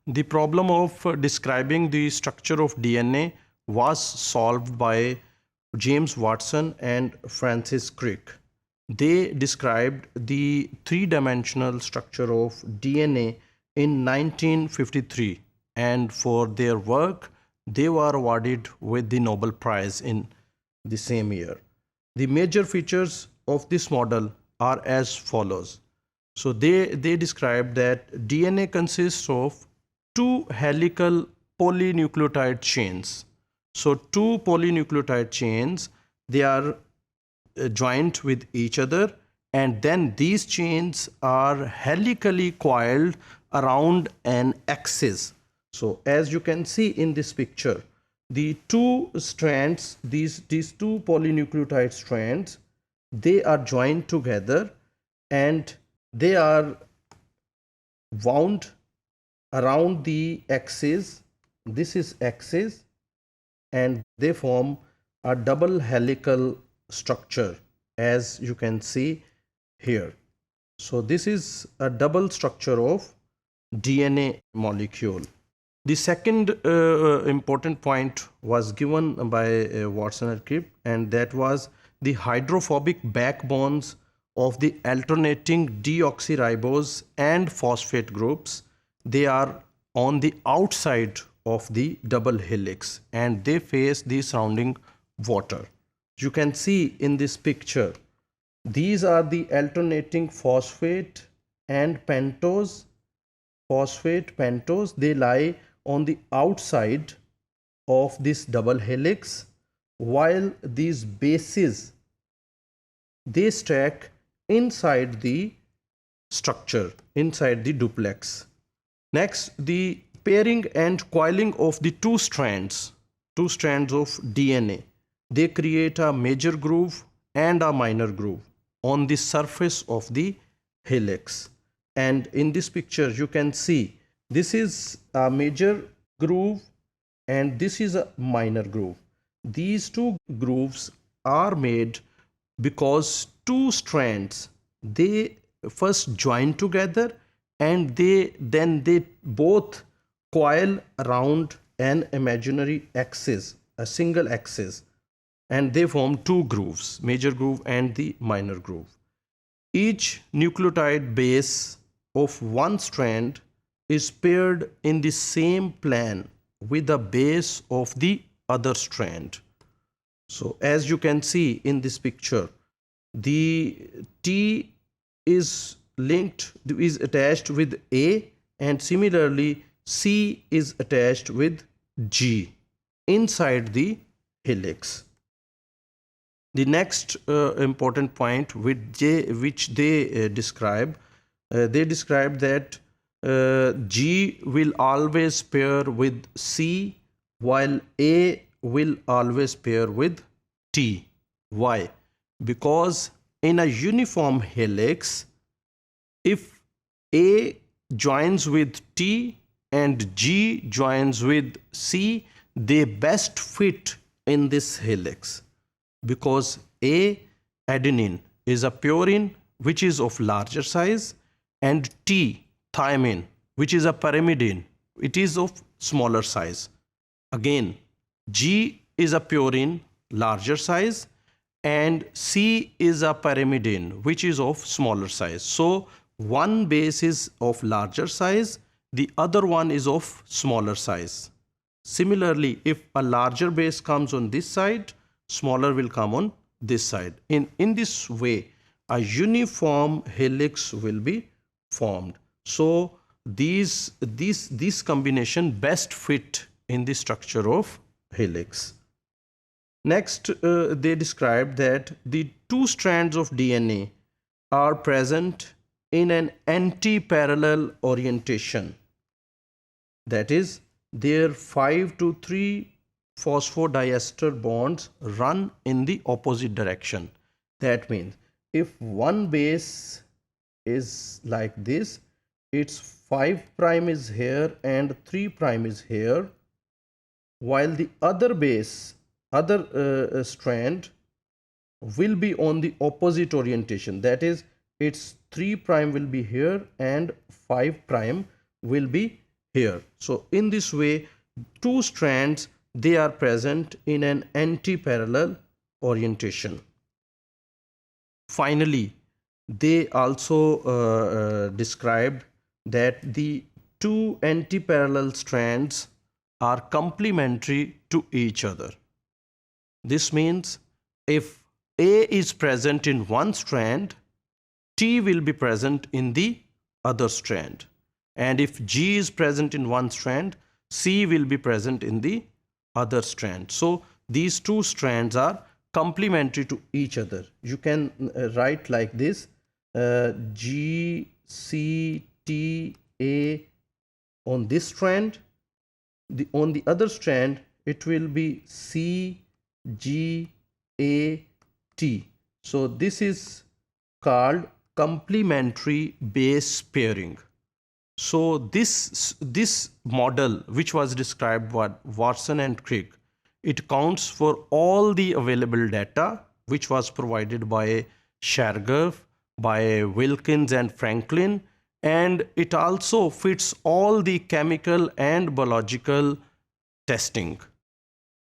The problem of describing the structure of DNA was solved by James Watson and Francis Crick. They described the three-dimensional structure of DNA in 1953, and for their work, they were awarded with the Nobel Prize in the same year. The major features of this model are as follows. So they described that DNA consists of two helical polynucleotide chains. So two polynucleotide chains, they are joined with each other, and then these chains are helically coiled around an axis. So as you can see in this picture, the two strands, these two polynucleotide strands, they are joined together and they are wound around the axis. This is axis, and they form a double helical structure, as you can see here. So this is a double structure of DNA molecule. The second important point was given by Watson and Crick, and that was the hydrophobic backbones of the alternating deoxyribose and phosphate groups. They are on the outside of the double helix and they face the surrounding water. You can see in this picture, these are the alternating phosphate and pentose. Phosphate, pentose, they lie on the outside of this double helix, while these bases, they stack inside the structure, inside the duplex. Next, the pairing and coiling of the two strands of DNA, they create a major groove and a minor groove on the surface of the helix. And in this picture you can see this is a major groove and this is a minor groove. These two grooves are made because two strands, they first join together and they both coil around an imaginary axis, a single axis, and they form two grooves, major groove and the minor groove. Each nucleotide base of one strand is paired in the same plane with the base of the other strand. So as you can see in this picture, the T is attached with A, and similarly C is attached with G inside the helix. The next important point which they describe that G will always pair with C while A will always pair with T. Why? Because in a uniform helix, if A joins with T and G joins with C, they best fit in this helix, because A, adenine, is a purine which is of larger size, and T, thymine, which is a pyrimidine, it is of smaller size. Again, G is a purine, larger size, and C is a pyrimidine which is of smaller size. So one base is of larger size, the other one is of smaller size. Similarly, if a larger base comes on this side, smaller will come on this side. In this way, a uniform helix will be formed. So these combination best fit in the structure of helix. Next, they described that the two strands of DNA are present in an anti-parallel orientation. That is, their 5 to 3 phosphodiester bonds run in the opposite direction. That means if one base is like this, its 5' is here and 3' is here, while the other base, strand will be on the opposite orientation. That is, its 3' will be here and 5' will be here. So in this way, two strands, they are present in an anti-parallel orientation. Finally, they also described that the two anti-parallel strands are complementary to each other. This means if A is present in one strand, T will be present in the other strand. And if G is present in one strand, C will be present in the other strand. So these two strands are complementary to each other. You can write like this, G, C, T, A on this strand. On the other strand, it will be C, G, A, T. So this is called complementary base pairing. So this model, which was described by Watson and Crick, it counts for all the available data which was provided by Shargaf, by Wilkins and Franklin, and it also fits all the chemical and biological testing.